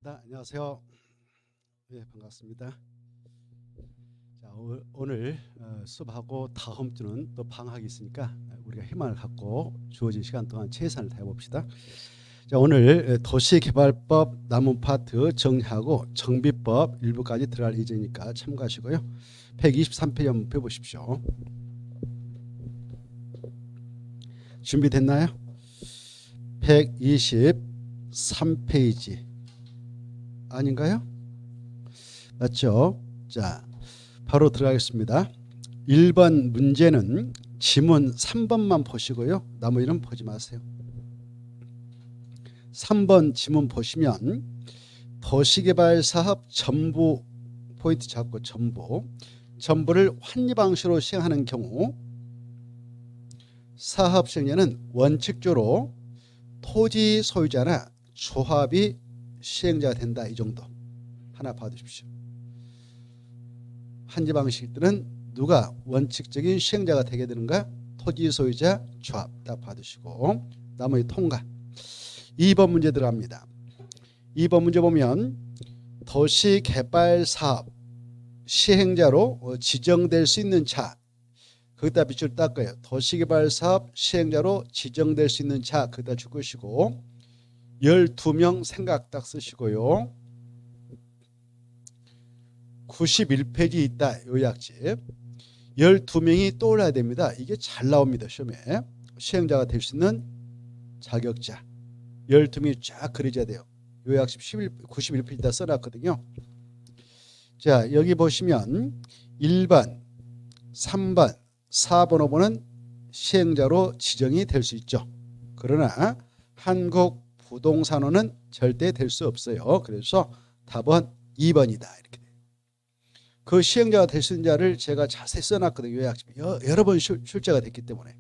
네, 안녕하세요. 네, 반갑습니다. 자, 오늘 수업하고 다음 주는 또 방학이 있으니까 우리가 희망을 갖고 주어진 시간 동안 최선을 다해 봅시다. 자, 오늘 도시개발법 남은 파트 정리하고 정비법 일부까지 들어갈 예정이니까 참고하시고요. 123페이지 한번 펴보십시오. 준비됐나요? 123페이지 아닌가요? 맞죠? 자, 바로 들어가겠습니다. 1번 문제는 지문 3번만 보시고요. 나머지는 보지 마세요. 3번 지문 보시면 도시개발 사업 전부 포인트 잡고 전부를 환리 방식으로 시행하는 경우 사업 시행자는 원칙적으로 토지 소유자나 조합이 시행자가 된다. 이 정도 하나 봐두십시오. 환지 방식들은 누가 원칙적인 시행자가 되게 되는가? 토지 소유자, 조합 다 봐두시고 나머지 통과. 2번 문제 들어갑니다. 2번 문제 보면 도시개발사업 시행자로 지정될 수 있는 자, 거기다 밑줄 닦아요. 도시개발사업 시행자로 지정될 수 있는 자, 거기다 줄 것이고 12명 생각 딱 쓰시고요. 91페이지 있다. 요약집. 12명이 떠올라야 됩니다. 이게 잘 나옵니다. 시험에. 시행자가 될 수 있는 자격자. 12명이 쫙 그려져야 돼요. 요약집 91페이지 다 써놨거든요. 자, 여기 보시면 1번, 3번, 4번, 5번은 시행자로 지정이 될 수 있죠. 그러나 한국부동산원은 절대 될 수 없어요. 그래서 답은 2번이다. 이렇게 돼요. 그 시행자가 될 수 있는 자를 제가 자세히 써놨거든요. 요약집. 여러 번 출제가 됐기 때문에.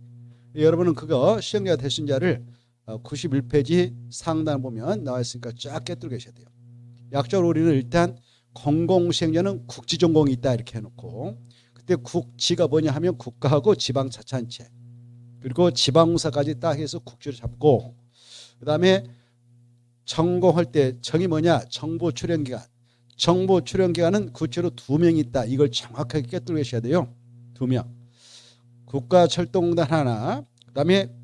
여러분은 그거 시행자가 될 수 있는 자를 91페이지 상단 보면 나와 있으니까 쫙 깨뜨려 계셔야 돼요. 약적으로 우리는 일단 공공시행자는 국지전공이 있다 이렇게 해놓고 그때 국지가 뭐냐 하면 국가하고 지방자치단체 그리고 지방공사까지 딱 해서 국지를 잡고 그 다음에 전공할 때 정이 뭐냐 정보 출연기관 정보 출연기관은 구체로 2명이 있다. 이걸 정확하게 깨뜨려 계셔야 돼요. 2명. 국가철도공단 하나 그 다음에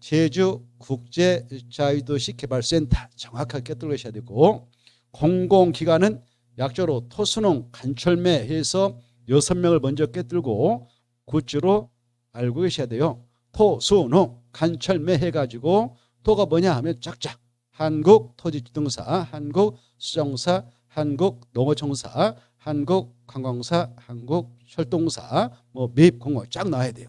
제주국제자유도시개발센터 정확하게 깨뜨려 계셔야 되고 공공기관은 약조로 토수농 간철매 해서 6명을 먼저 깨뜨리고 구주로 알고 계셔야 돼요. 토수농 간철매 해가지고 토가 뭐냐 하면 쫙쫙 한국토지주동사 한국수정사 한국농어청사 한국관광사 한국철도공사 뭐 매입공고 쫙 나와야 돼요.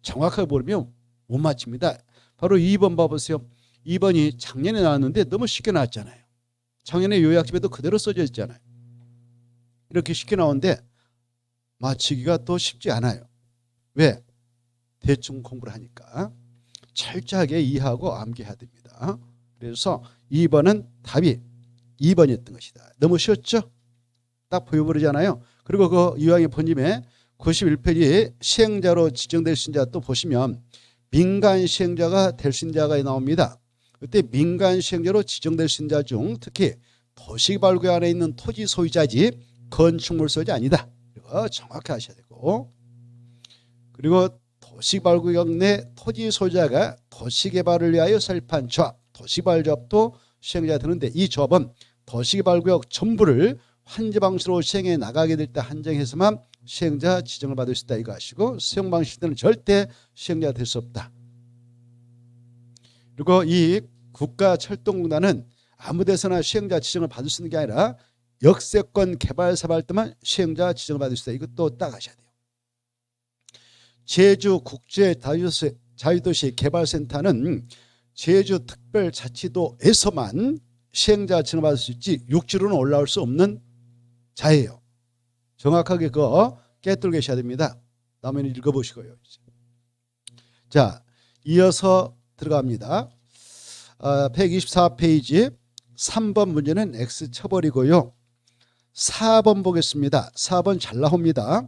정확하게 모르면 못 맞춥니다. 바로 2번 봐보세요. 2번이 작년에 나왔는데 너무 쉽게 나왔잖아요. 작년에 요약집에도 그대로 써져 있잖아요. 이렇게 쉽게 나오는데 맞히기가 또 쉽지 않아요. 왜? 대충 공부를 하니까 철저하게 이해하고 암기해야 됩니다. 그래서 2번은 답이 2번이었던 것이다. 너무 쉬웠죠? 딱 보여버리잖아요. 그리고 그 이왕의 본임에 91페이지 시행자로 지정될 수 있는 자 또 보시면 민간 시행자가 될 수 있는 자가 나옵니다. 그때 민간 시행자로 지정될 수 있는 자 중 특히 도시개발구역 안에 있는 토지 소유자지 건축물 소유자 아니다. 이거 정확히 하셔야 되고 그리고 도시개발구역 내 토지 소유자가 도시개발을 위하여 설립한 조합, 도시개발조합도 시행자가 되는데 이 조합은 도시개발구역 전부를 환지 방식으로 시행해 나가게 될 때 한정해서만 시행자 지정을 받을 수 있다 이거 아시고 수용 방식들은 절대 시행자가 될 수 없다. 그리고 이 국가철도공단은 아무 데서나 시행자 지정을 받을 수 있는 게 아니라 역세권 개발사업 할 때만 시행자 지정을 받을 수 있다. 이것도 딱 아셔야 돼요. 제주국제자유도시 개발센터는 제주특별자치도에서만 시행자 지정을 받을 수 있지 육지로는 올라올 수 없는 자예요. 정확하게 그거 깨뜨려 계셔야 됩니다. 다음에 읽어보시고요. 자, 이어서 들어갑니다. 124페이지 3번 문제는 X 쳐버리고요. 4번 보겠습니다. 4번 잘 나옵니다.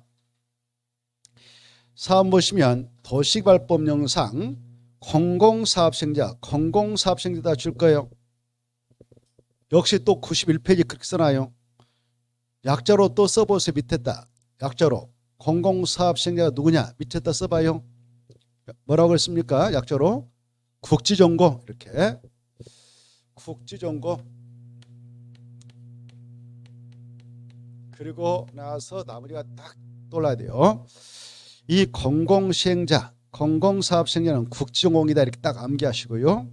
4번 보시면 도시개발법령상 공공사업시행자 다 줄 거예요. 역시 또 91페이지 그렇게 써놔요. 약자로 또 써보세요. 밑에다. 약자로. 공공사업 시행자가 누구냐? 밑에다 써봐요. 뭐라고 했습니까? 약자로. 국지정고. 이렇게. 국지정고. 그리고 나서 나머지가 딱 떠올라야 돼요. 이 공공시행자, 공공사업 시행자는 국지전공이다 이렇게 딱 암기하시고요.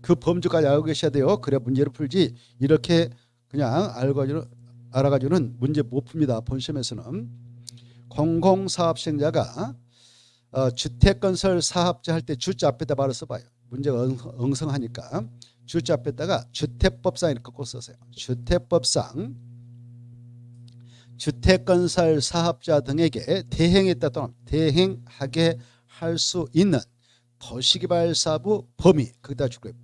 그 범주까지 알고 계셔야 돼요. 그래야 문제를 풀지 이렇게 그냥 알아가지고는 문제 못 풉니다. 본 시험에서는. 공공사업 시행자가 주택건설 사업자 할 때 주자 앞에다 바로 써봐요. 문제가 엉성하니까 주자 앞에다가 주택법상 이렇게 꼭 써세요. 주택법상 주택건설 사업자 등에게 대행했다 또는 대행하게 할 수 있는 도시개발사부 범위 거기다 줄 거예요.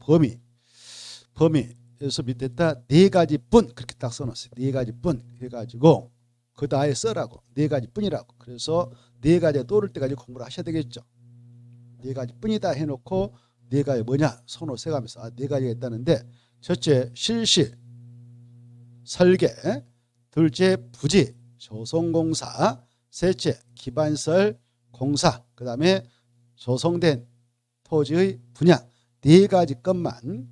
범위에서 밑에다 네 가지 뿐 그렇게 딱 써놓았어요. 네 가지 뿐 해가지고 그다 아예 써라고 네 가지 뿐이라고. 그래서 네 가지가 떠오를 때까지 공부를 하셔야 되겠죠. 네 가지 뿐이다 해놓고 네 가지 뭐냐 손으로 세가면서 네 가지가 있다는데 첫째 실시 설계 둘째 부지 조성공사 셋째 기반설 공사 그 다음에 조성된 토지의 분양 네 가지 것만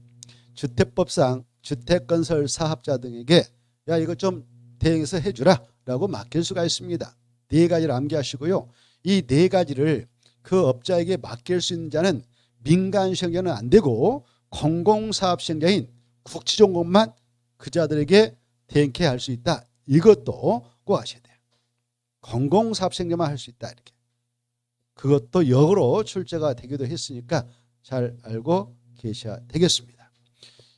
주택법상 주택건설 사업자 등에게 야 이거 좀 대행해서 해주라 라고 맡길 수가 있습니다. 네 가지를 암기하시고요. 이 네 가지를 그 업자에게 맡길 수 있는 자는 민간 시행자는 안 되고 공공사업 시행자인 국지전공만 그 자들에게 대행케 할 수 있다. 이것도 꼭 아셔야 돼요. 공공사업 시행자만 할 수 있다. 이렇게. 그것도 역으로 출제가 되기도 했으니까 잘 알고 계셔야 되겠습니다.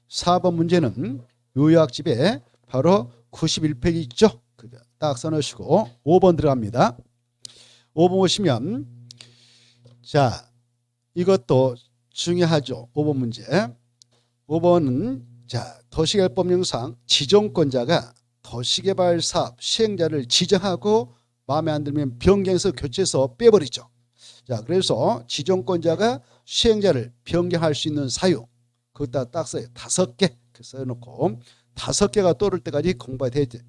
4번 문제는 요약집에 바로 91페이지 있죠. 딱 써놓으시고 5번 들어갑니다. 5번 보시면 자 이것도 중요하죠. 5번 문제. 5번은 자 도시개발법령상 지정권자가 도시개발사업 시행자를 지정하고 마음에 안 들면 변경해서 교체해서 빼버리죠. 자 그래서 지정권자가 시행자를 변경할 수 있는 사유 그것다 딱 써요. 5개 써놓고 5개가 떠오를 때까지 공부해야 되죠.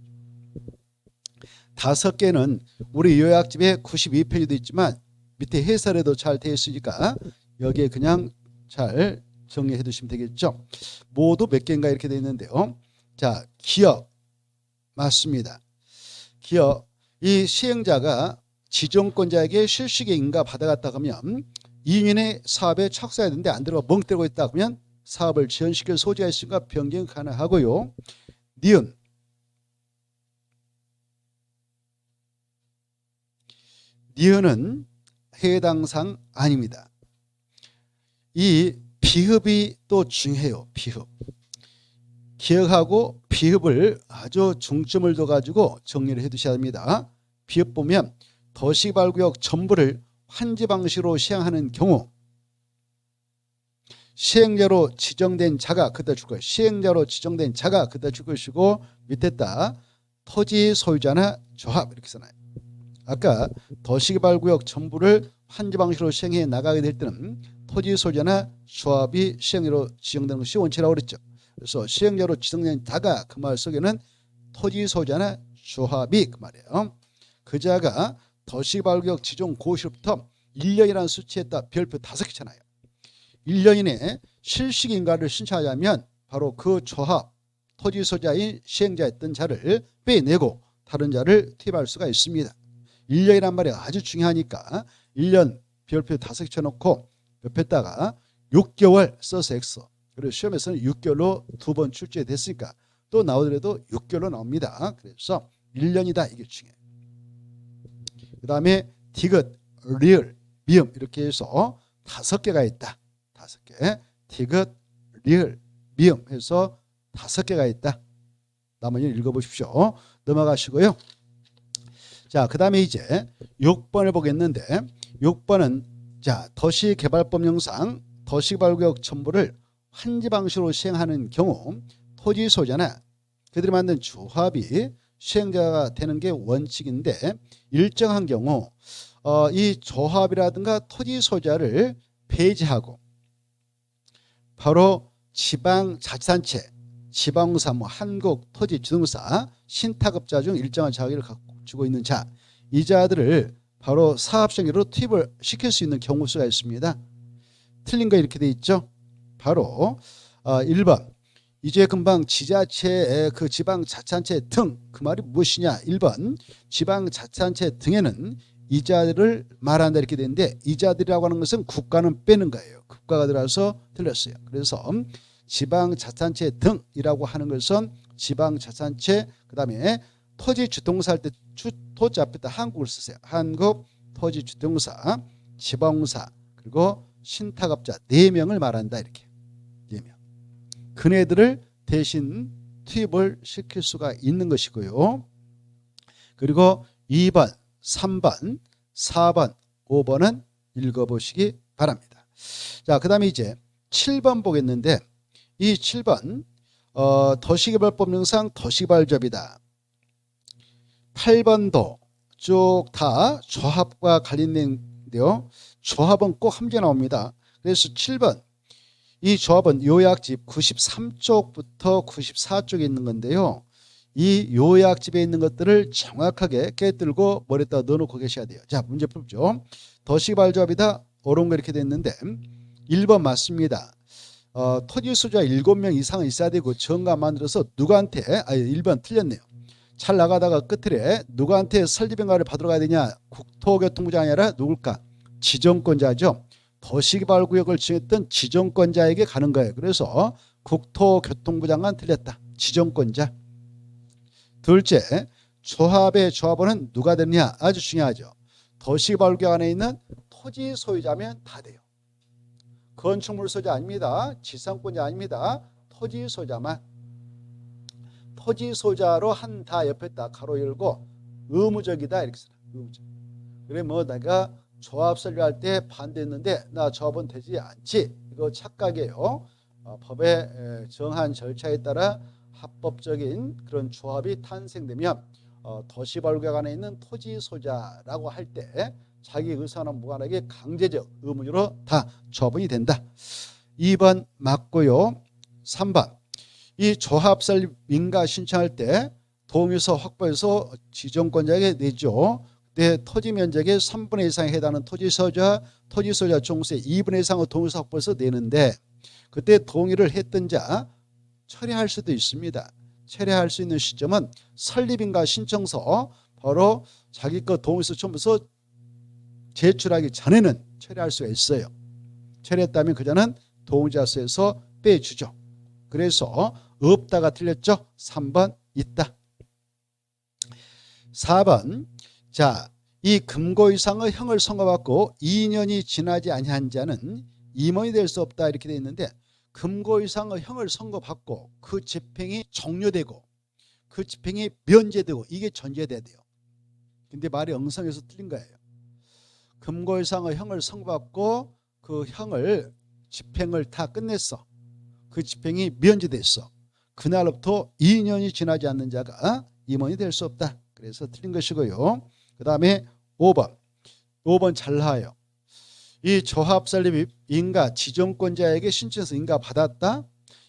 5개는 우리 요약집에 92페이지도 있지만 밑에 해설에도 잘 되어 있으니까 여기에 그냥 잘 정리해 두시면 되겠죠. 모두 몇 개인가 이렇게 되어 있는데요. 자 기업 맞습니다. 기업 이 시행자가 지정권자에게 실시계 인가 받아갔다 하면 2년의 사업에 착수해야 되는데 안 들어가 멍 때리고 있다 하면 사업을 지연시킬 소지가 있으니까 변경 가능하고요. 니은은 해당상 아닙니다. 이 비흡이 또 중요해요. 비흡. 기억하고 비흡을 아주 중점을 둬가지고 정리를 해두셔야 합니다. 비흡 보면 도시개발구역 전부를 환지 방식으로 시행하는 경우 시행자로 지정된 자가 그다 줄 거예요. 시행자로 지정된 자가 그다 줄 것이고 밑에다 토지 소유자나 조합 이렇게 써놔요. 아까 도시개발구역 전부를 환지 방식으로 시행해 나가게 될 때는 토지 소유자나 조합이 시행자로 지정되는 것이 원칙이라고 그랬죠. 그래서 시행자로 지정된 자가 그 말 속에는 토지 소유자나 조합이 그 말이에요. 그 자가 도시개발구역 지정 고시로부터 1년이라는 수치에다 별표 5개잖아요. 1년 이내에 실시인가를 신청하자면 바로 그 조합 토지 소유자인 시행자였던 자를 빼내고 다른 자를 투입할 수가 있습니다. 1년이란 말이 아주 중요하니까 1년 별표 5개 쳐놓고 옆에다가 6개월 써서 X 그리고 시험에서는 6개월로 2번 출제됐으니까 또 나오더라도 6개월로 나옵니다. 그래서 1년이다 이게 중요해요. 그 다음에 디귿, 리을, 미음 이렇게 해서 5개가 있다. 5개 디귿, 리을, 미음 해서 5개가 있다. 나머지는 읽어보십시오. 넘어가시고요. 자, 그 다음에 이제 6번을 보겠는데 6번은 자 도시개발법령상 도시개발구역 첨부를 환지 방식으로 시행하는 경우 토지 소유자나 그들이 만든 조합이 시행자가 되는 게 원칙인데 일정한 경우 이 조합이라든가 토지 소유자를 폐지하고 바로 지방자치단체 지방공사, 뭐 한국 토지 주동사, 신탁업자 중 일정한 자격을 갖추고 있는 자, 이 자들을 바로 사업생으로 투입을 시킬 수 있는 경우 수가 있습니다. 틀린 거 이렇게 돼 있죠. 바로 1번 이제 금방 지자체 그 지방자치단체 등 그 말이 무엇이냐. 1번 지방자치단체 등에는 이자들을 말한다 이렇게 되는데 이자들이라고 하는 것은 국가는 빼는 거예요. 국가가 들어서 틀렸어요. 그래서 지방자치단체 등이라고 하는 것은 지방자치단체 그다음에 토지주동사 할 때 토지 앞에다 한국을 쓰세요. 한국 토지주동사 지방공사 그리고 신탁업자 4명을 말한다 이렇게 4명. 그네들을 대신 투입을 시킬 수가 있는 것이고요. 그리고 2번 3번 4번 5번은 읽어보시기 바랍니다. 자, 그 다음에 이제 7번 보겠는데 이 7번 도시개발법 명상 도시개발조합이다. 8번도 쭉 다 조합과 관련된데요. 조합은 꼭 함께 나옵니다. 그래서 7번 이 조합은 요약집 93쪽부터 94쪽에 있는 건데요. 이 요약집에 있는 것들을 정확하게 깨뜨리고 머리에다 넣어놓고 계셔야 돼요. 자, 문제 풀죠. 도시개발조합이다. 옳은 거 이렇게 됐는데 1번 맞습니다. 토지 소유자 7명 이상은 있어야 되고 정가 만들어서 누구한테 1번 틀렸네요. 잘 나가다가 끝에 누구한테 설립인가를 받으러 가야 되냐. 국토교통부장이 아니라 누굴까? 지정권자죠. 도시개발구역을 지정했던 지정권자에게 가는 거예요. 그래서 국토교통부장은 틀렸다. 지정권자. 둘째, 조합의 조합원은 누가 되느냐. 아주 중요하죠. 도시개발구역 안에 있는 토지 소유자면 다 돼요. 건축물 소유자 아닙니다. 지상권자 아닙니다. 토지 소유자만. 토지 소유자로 한다 옆에 딱 가로 열고 의무적이다 이렇게 써요. 의무적. 그래 뭐 내가 조합 설립할 때 반대했는데 나 조합은 되지 않지. 이거 착각이에요. 법의 정한 절차에 따라 합법적인 그런 조합이 탄생되면 도시개발구역 안에 있는 토지 소유자라고 할 때 자기 의사와는 무관하게 강제적 의무로 다 처분이 된다. 2번 맞고요. 3번 이 조합 설립 인가 신청할 때 동의서 확보해서 지정권자에게 내죠. 그때 토지 면적의 3분의 2 이상에 해당하는 토지 소유자 종수의 2분의 2 이상의 동의서 확보해서 내는데 그때 동의를 했던 자 철회할 수도 있습니다. 철회할 수 있는 시점은 설립인가 신청서 바로 자기 거 동의서 첨부서 제출하기 전에는 철회할 수가 있어요. 철회했다면 그자는 동의자수에서 빼주죠. 그래서 없다가 틀렸죠. 3번 있다. 4번 자, 이 금고 이상의 형을 선고받고 2년이 지나지 아니한 자는 임원이 될 수 없다 이렇게 되어 있는데 금고 이상의 형을 선고받고 그 집행이 종료되고 그 집행이 면제되고 이게 전제돼야 돼요. 근데 말이 엉성해서 틀린 거예요. 금고 이상의 형을 선고받고 그 형을 집행을 다 끝냈어. 그 집행이 면제됐어. 그날부터 2년이 지나지 않는 자가 임원이 될 수 없다. 그래서 틀린 것이고요. 그 다음에 5번 잘 나와요. 이 조합 설립 인가 지정권자에게 신청해서 인가 받았다.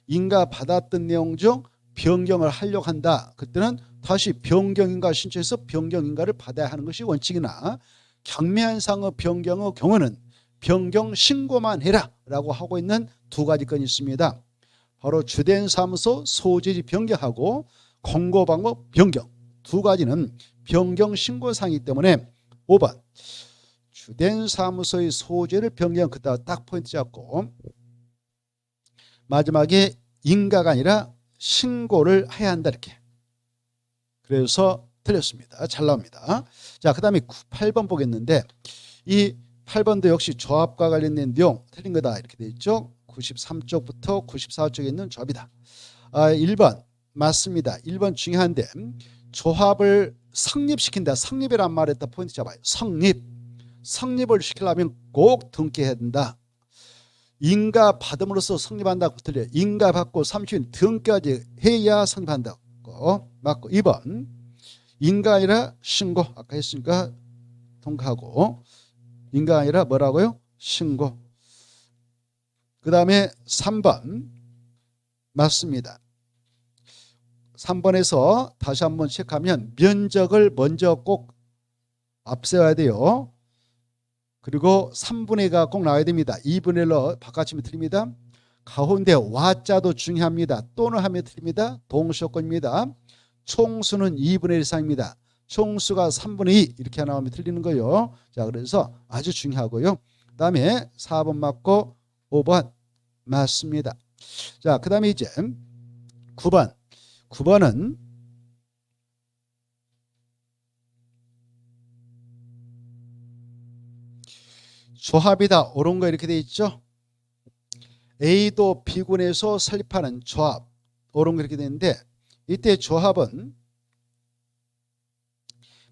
인가 받았던 내용 중 변경을 하려고 한다. 그때는 다시 변경인가 신청해서 변경인가를 받아야 하는 것이 원칙이나 경미한 상의 변경의 경우는 변경 신고만 해라 라고 하고 있는 두 가지 건이 있습니다. 바로 주된 사무소 소재지 변경하고 공고 방법 변경 두 가지는 변경 신고사항이기 때문에 5번 주된 사무소의 소재를 변경 그따 딱 포인트 잡고 마지막에 인가가 아니라 신고를 해야 한다 이렇게. 그래서 틀렸습니다. 잘 나옵니다. 자, 그 다음에 8번 보겠는데 이 8번도 역시 조합과 관련된 내용 틀린 거다 이렇게 돼 있죠. 93쪽부터 94쪽에 있는 조합이다. 1번 맞습니다. 1번 중요한데 조합을 성립시킨다. 성립이란 말에다 포인트 잡아요. 성립을 시키려면 꼭 등기해야 된다. 인가 받음으로써 성립한다고 틀려요. 인가 받고 30일 등기까지 해야 성립한다고 맞고 2번 인가 아니라 신고 아까 했으니까 통과하고 인가 아니라 뭐라고요? 신고. 그 다음에 3번 맞습니다. 3번에서 다시 한번 체크하면 면적을 먼저 꼭 앞세워야 돼요. 그리고 3분의 1가 꼭 나와야 됩니다. 2분의 1로 바꿔치면 틀립니다. 가운데 와자도 중요합니다. 또는 하면 틀립니다. 동시효과입니다. 총수는 2분의 1 이상입니다. 총수가 3분의 2 이렇게 나오면 틀리는 거예요. 자, 그래서 아주 중요하고요. 그 다음에 4번 맞고 5번 맞습니다. 자, 그 다음에 이제 9번. 9번은 조합이다. 옳은 거 이렇게 돼 있죠. A도 B군에서 설립하는 조합. 옳은 거 이렇게 되는데 이때 조합은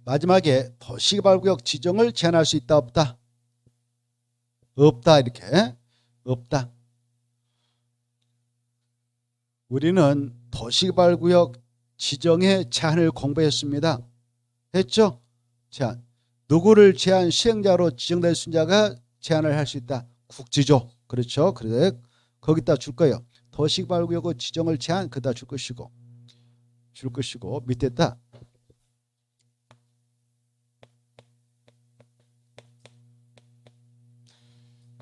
마지막에 도시개발구역 지정을 제한할 수 있다 없다? 없다. 이렇게 없다. 우리는 도시개발구역 지정의 제한을 공부했습니다. 했죠? 제한. 누구를 제한 시행자로 지정될 수 있는 자가 제한을 할 수 있다. 국지조. 그렇죠? 그래 거기다 줄 거예요. 도시개발구역 지정을 제한 그다 줄 것이고 밑에다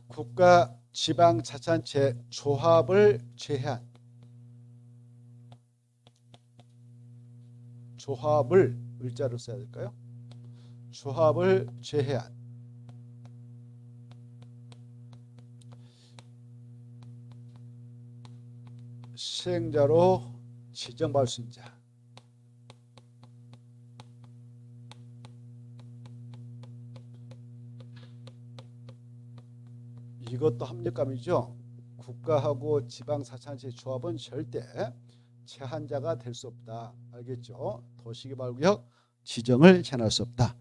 국가 지방자치단체 조합을 제한. 조합을 을자로 써야 될까요? 조합을 제한. 시행자로 지정받을 수 있는 자. 이것도 합력감이죠. 국가하고 지방자치단체 조합은 절대 제한자가 될 수 없다. 알겠죠? 도시개발구역 지정을 제한할 수 없다.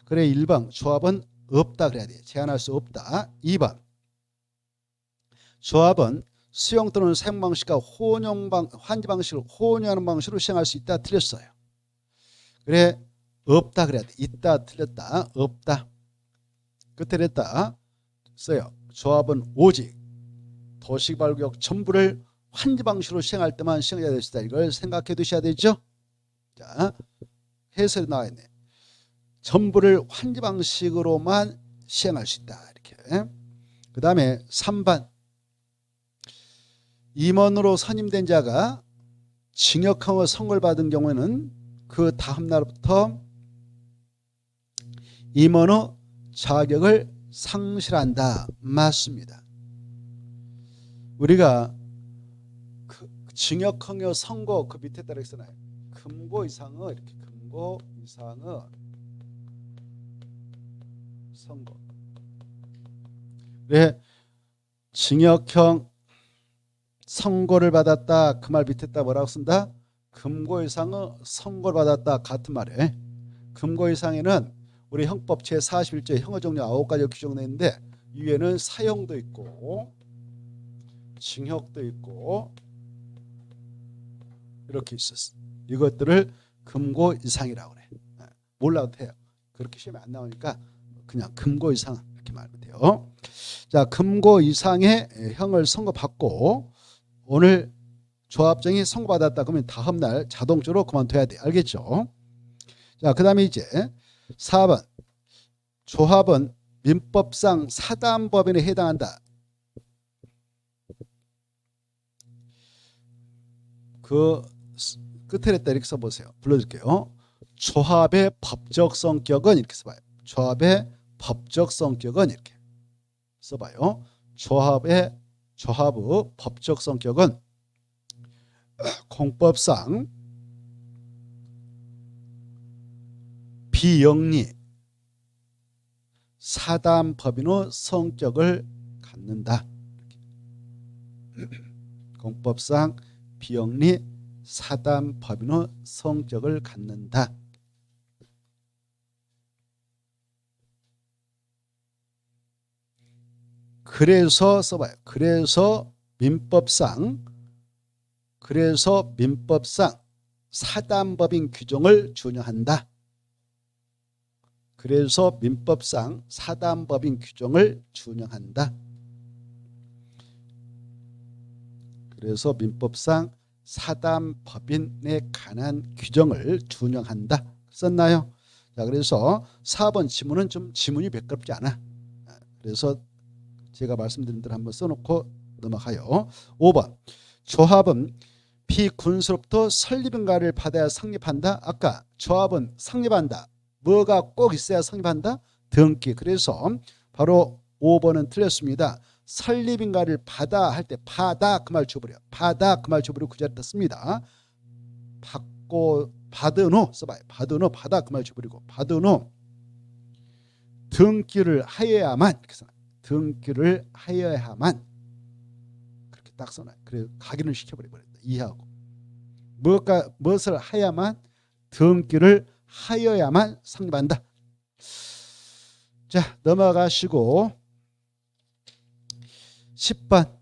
그래 1번 조합은 없다 그래야 돼. 제한할 수 없다. 2번 조합은 수용 또는 사용 방식과 환지 방식을 혼용하는 방식으로 시행할 수 있다. 틀렸어요. 그래 없다 그래야 돼. 있다 틀렸다. 없다. 끝에 냈다 써요. 조합은 오직 도시개발구역 전부를 환지 방식으로 시행할 때만 시행해야 될 수 있다. 이걸 생각해 두셔야 되죠. 자, 해설이 나와 있네. 전부를 환지 방식으로만 시행할 수 있다. 이렇게. 그 다음에 3번 임원으로 선임된 자가 징역형을 선고를 받은 경우에는 그 다음 날부터 임원의 자격을 상실한다. 맞습니다. 우리가 그 징역형의 선고 그 밑에 따라 있잖아요. 금고 이상의 이렇게 금고 이상의 선고. 네, 징역형 선고를 받았다. 그 말 밑에다 뭐라고 쓴다? 금고 이상의 선고를 받았다. 같은 말이에요. 금고 이상에는 우리 형법 제41조에 형의 종류 9가지가 규정되어 있는데 위에는 사형도 있고 징역도 있고 이렇게 있었어. 이것들을 금고 이상이라고 그래. 몰라도 돼요. 그렇게 시험에 안 나오니까 그냥 금고 이상 이렇게 말하면 돼요. 자, 금고 이상의 형을 선고받고 오늘 조합정이 선고받았다 그러면 다음 날 자동적으로 그만둬야 돼. 알겠죠? 자, 그 다음에 이제 4번 조합은 민법상 사단법인에 해당한다. 그 끝에 했다 이렇게 써보세요. 불러줄게요. 조합의 법적 성격은 이렇게 써봐요. 조합의 법적 성격은 이렇게 써봐요. 조합의 법적 성격은 공법상 비영리 사단법인의 성격을 갖는다. 공법상 비영리 사단법인의 성격을 갖는다. 그래서 써봐요. 그래서 민법상 사단법인 규정을 준용한다. 그래서 민법상 사단법인 규정을 준용한다. 그래서 민법상 사단법인에 관한 규정을 준용한다. 썼나요? 자, 그래서 4번 지문은 좀 지문이 매끄럽지 않아. 그래서 제가 말씀드린 대로 한번 써놓고 넘어가요. 5번 조합은 비군수로부터 설립인가를 받아야 성립한다. 아까 조합은 성립한다. 뭐가 꼭 있어야 성립한다? 등기. 그래서 바로 5번은 틀렸습니다. 설립인가를 받아 할 때 받아 그 말 줘버려. 받아 그 말 줘버리고 그 자리에다 씁니다. 받고 받은 후 써봐요. 받은 후 받아 그 말 줘버리고 받은 후 등기를 하여야만 이렇게 써놔요. 등기를 하여야만 그렇게 딱 써놔요. 그래서 각인을 시켜버린다. 이해하고 무엇을 하야만 등기를 하여야만 성립한다. 자, 넘어가시고 10번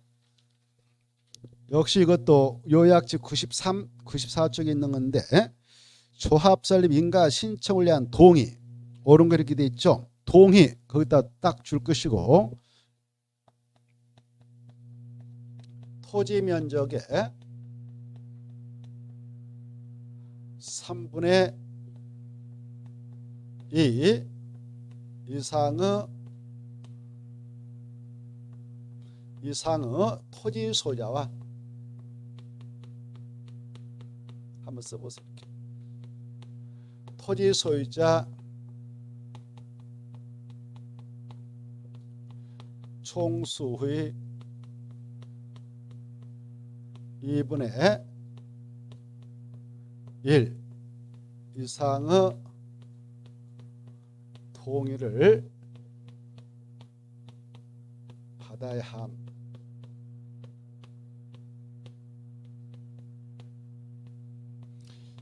역시 이것도 요약지 93, 94쪽에 있는 건데 조합 설립 인가 신청을 위한 동의 옳은 거 이렇게 돼 있죠. 동의 거기다 딱 줄 것이고 토지 면적의 3분의 2 이상의 토지 소유자와 한번 써보세요. 토지 소유자 총수의 2분의 1 이상의 동의를 받아야 함.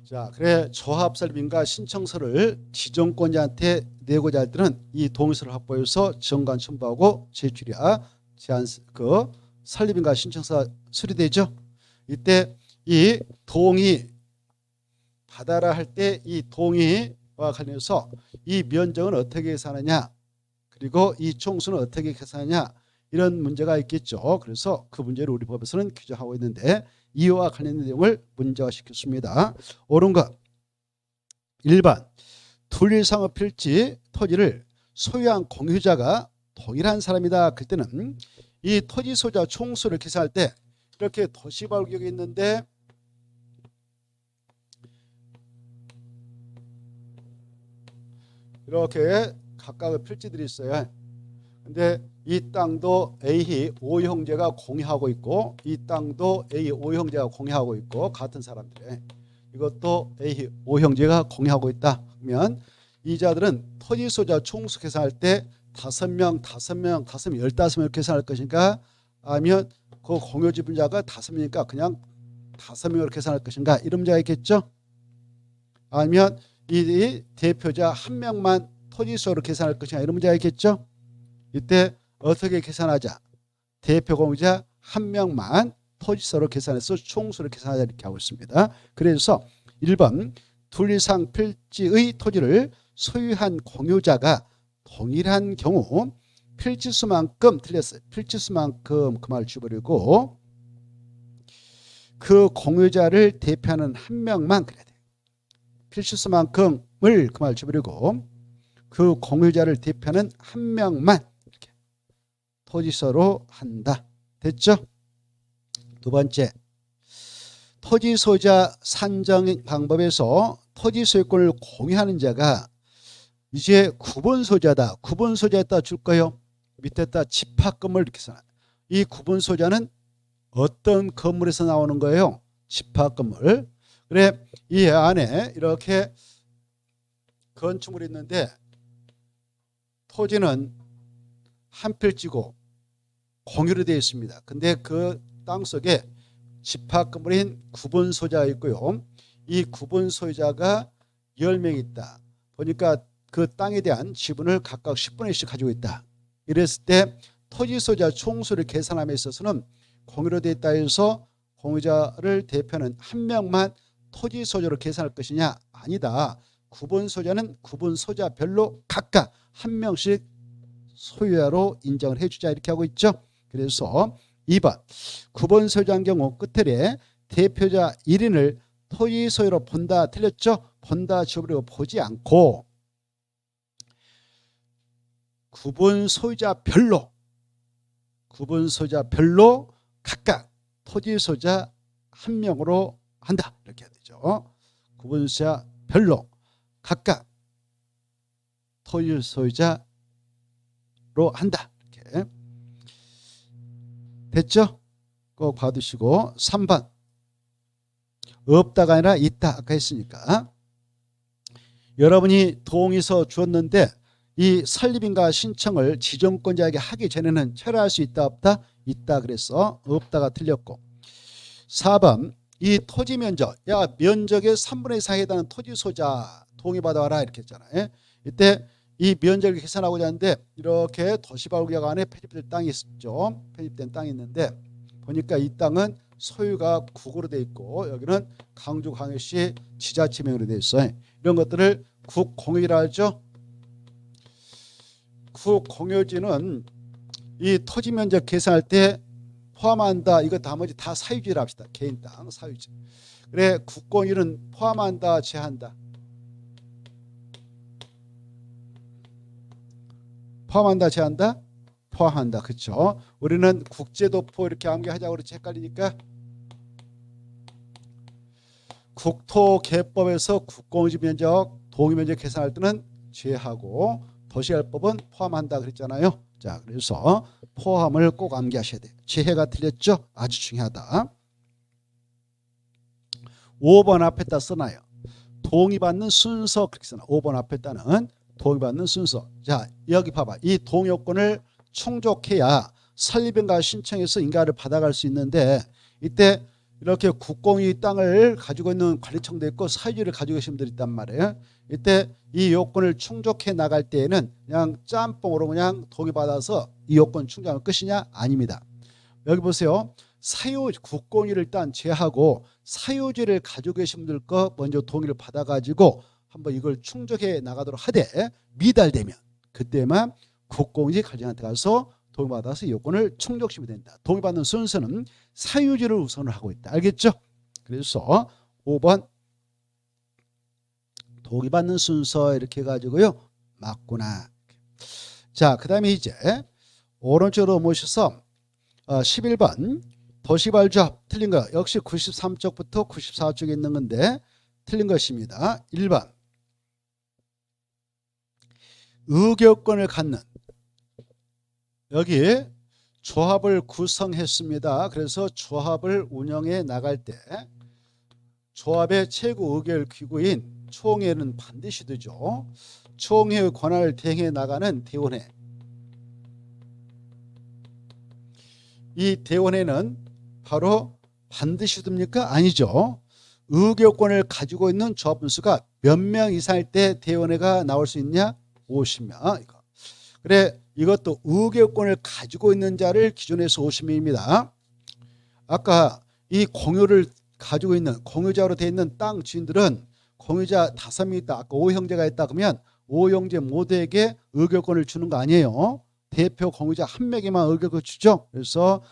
자, 그래 조합 설립인가 신청서를 지정권자한테 내고자 할 때는 이 동의서를 확보해서 정관 첨부하고 제출이야. 제한 그 설립인가 신청서 수리되죠. 이때 이 동의 받아라 할 때 이 동의와 관련해서 이 면적은 어떻게 계산하냐 그리고 이 총수는 어떻게 계산하냐 이런 문제가 있겠죠. 그래서 그 문제를 우리 법에서는 규정하고 있는데 이와 관련된 내용을 문제화시켰습니다. 옳은 것 1번 둘 이상의 필지 토지를 소유한 공유자가 동일한 사람이다. 그때는 이 토지 소유자 총수를 계산할 때 이렇게 도시발구역이 있는데 이렇게 각각의 필지들이 있어요. 근데 이 땅도 A, O 형제가 공유하고 있고 이 땅도 A, O 형제가 공유하고 있고 같은 사람들이 이것도 A, O 형제가 공유하고 있다. 그러면 이 자들은 토지 소유자 총수 계산할 때 5명, 15명 계산할 것인가 아니면 그 공유 지분자가 5명이니까 그냥 5명으로 계산할 것인가 이런 문제가 있겠죠. 아니면 이 대표자 1명만 토지 소유로 계산할 것인가 이런 문제가 있겠죠. 이때 어떻게 계산하자? 대표 공유자 1명만 토지소로 계산해서 총수로 계산하자 이렇게 하고 있습니다. 그래서 1번 둘 이상 필지의 토지를 소유한 공유자가 동일한 경우 필지수만큼 틀렸어요. 필지수만큼 그 말을 줘버리고 그 공유자를 대표하는 1명만 그래야 돼요. 필지수만큼을 그 말을 줘버리고 그 공유자를 대표하는 1명만 이렇게 토지소로 한다. 됐죠? 두 번째, 토지 소유자 산정 방법에서 토지 소유권을 공유하는 자가 이제 구분 소유자다. 구분 소유자에다 줄 거예요. 밑에다 집합건물 이렇게 써놔요. 이 구분 소유자는 어떤 건물에서 나오는 거예요? 집합건물. 그래 이 안에 이렇게 건축물이 있는데 토지는 한 필지고 공유로 되어 있습니다. 근데 그 땅속에 집합 건물인 구분 소유자가 있고요. 이 구분 소유자가 10명 있다. 보니까 그 땅에 대한 지분을 각각 10분의 1씩 가지고 있다. 이랬을 때 토지 소유자 총수를 계산함에 있어서는 공유로 되어 있다 해서 공유자를 대표하는 1명만 토지 소유자로 계산할 것이냐? 아니다. 구분 소유자는 구분 소유자별로 각각 1명씩 소유자로 인정을 해주자 이렇게 하고 있죠. 그래서 2번 구분 소유자인 경우 끝에 대표자 1인을 토지 소유로 본다. 틀렸죠? 본다 지워버리고 보지 않고 구분 소유자별로 각각 토지 소유자 한 명으로 한다. 이렇게 해야 되죠. 구분 소유자별로 각각 토지 소유자로 한다. 이렇게 됐죠? 꼭 봐두시고 3번 없다가 아니라 있다. 아까 했으니까 여러분이 동의서 주었는데 이 설립인가 신청을 지정권자에게 하기 전에는 철회할 수 있다 없다? 있다 그래서 없다가 틀렸고 4번 이 토지 면적 야 면적의 3분의 2에 해당하는 토지 소유자 동의받아와라 이렇게 했잖아요. 이때 이 면적을 계산하고자 하는데 이렇게 도시발굴구역 안에 편입된 땅이 있죠. 편입된 땅이 있는데 보니까 이 땅은 소유가 국으로 돼 있고 여기는 강주 광역시 지자체명으로 돼 있어요. 이런 것들을 국공유지라 하죠. 국공유지는 이 토지 면적 계산할 때 포함한다. 이거 나머지 다 사유지라 합시다. 개인 땅 사유지. 그래 국공유지는 포함한다, 제한다. 포함한다, 제한다? 포함한다. 그렇죠? 우리는 국제도포 이렇게 암기하자고 그렇지 헷갈리니까 국토개법에서 국공유지 면적, 동의 면적 계산할 때는 제하고 도시개발법은 포함한다 그랬잖아요. 자, 그래서 포함을 꼭 암기하셔야 돼요. 제해가 틀렸죠? 아주 중요하다. 5번 앞에다 써놔요. 동의받는 순서 그렇게 써놔. 5번 앞에다는 동의받는 순서. 자, 여기 봐봐. 이 동의요건을 충족해야 설립인가 신청해서 인가를 받아갈 수 있는데 이때 이렇게 국공유 땅을 가지고 있는 관리청도 있고 사유지를 가지고 계신 분들이 있단 말이에요. 이때 이 요건을 충족해 나갈 때에는 그냥 짬뽕으로 그냥 동의받아서 이 요건 충족하면 끝이냐? 아닙니다. 여기 보세요. 사유지 국공유를 일단 제하고 사유지를 가지고 계신 분들 거 먼저 동의를 받아가지고 한번 이걸 충족해 나가도록 하되 미달되면 그때만 국공유지 관리한테 가서 동의받아서 요건을 충족시키면 된다. 동의받는 순서는 사유지를 우선을 하고 있다. 알겠죠? 그래서 5번 동의받는 순서 이렇게 해가지고요. 맞구나. 자, 그 다음에 이제 오른쪽으로 모셔서 11번 도시발조합 틀린 거 역시 93쪽부터 94쪽에 있는 건데 틀린 것입니다. 1번 의결권을 갖는 여기 조합을 구성했습니다. 그래서 조합을 운영해 나갈 때 조합의 최고 의결 기구인 총회는 반드시 되죠. 총회의 권한을 대행해 나가는 대원회. 이 대원회는 바로 반드시 됩니까? 아니죠. 의결권을 가지고 있는 조합 분수가 몇 명 이상일 때 대원회가 나올 수 있냐? 50명. 이거. 그래 이것도 의결권을 가지고 있는 자를 기준으로 해서 50명입니다. 아까 이 공유를 가지고 있는 공유자로 되어 있는 땅 주인들은 공유자 5명이 있다. 아까 5형제가 있다 그러면 5형제 모두에게 의결권을 주는 거 아니에요. 대표 공유자 한 명에만 의결권을 주죠. 그래서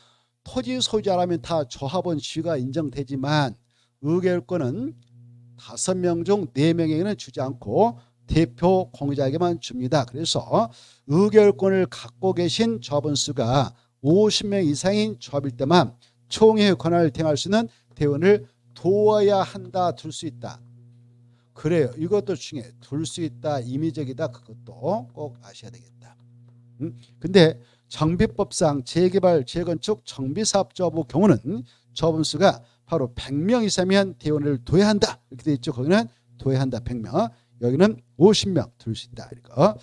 토지 소유자라면 다 조합원 지위가 인정되지만 의결권은 5명 중 4명에게는 주지 않고 대표 공유자에게만 줍니다. 그래서 의결권을 갖고 계신 조합원 수가 50명 이상인 조합일 때만 총회의 권한을 대행할 수 있는 대원을 두어야 한다. 둘 수 있다. 그래요. 이것도 중요해. 둘 수 있다. 임의적이다. 그것도 꼭 아셔야 되겠다. 근데 정비법상 재개발, 재건축, 정비사업조합의 경우는 조합원 수가 바로 100명 이상이면 대원을 둬야 한다. 이렇게 돼 있죠. 거기는 둬야 한다. 100명. 여기는 50명 둘 수 있다. 이거.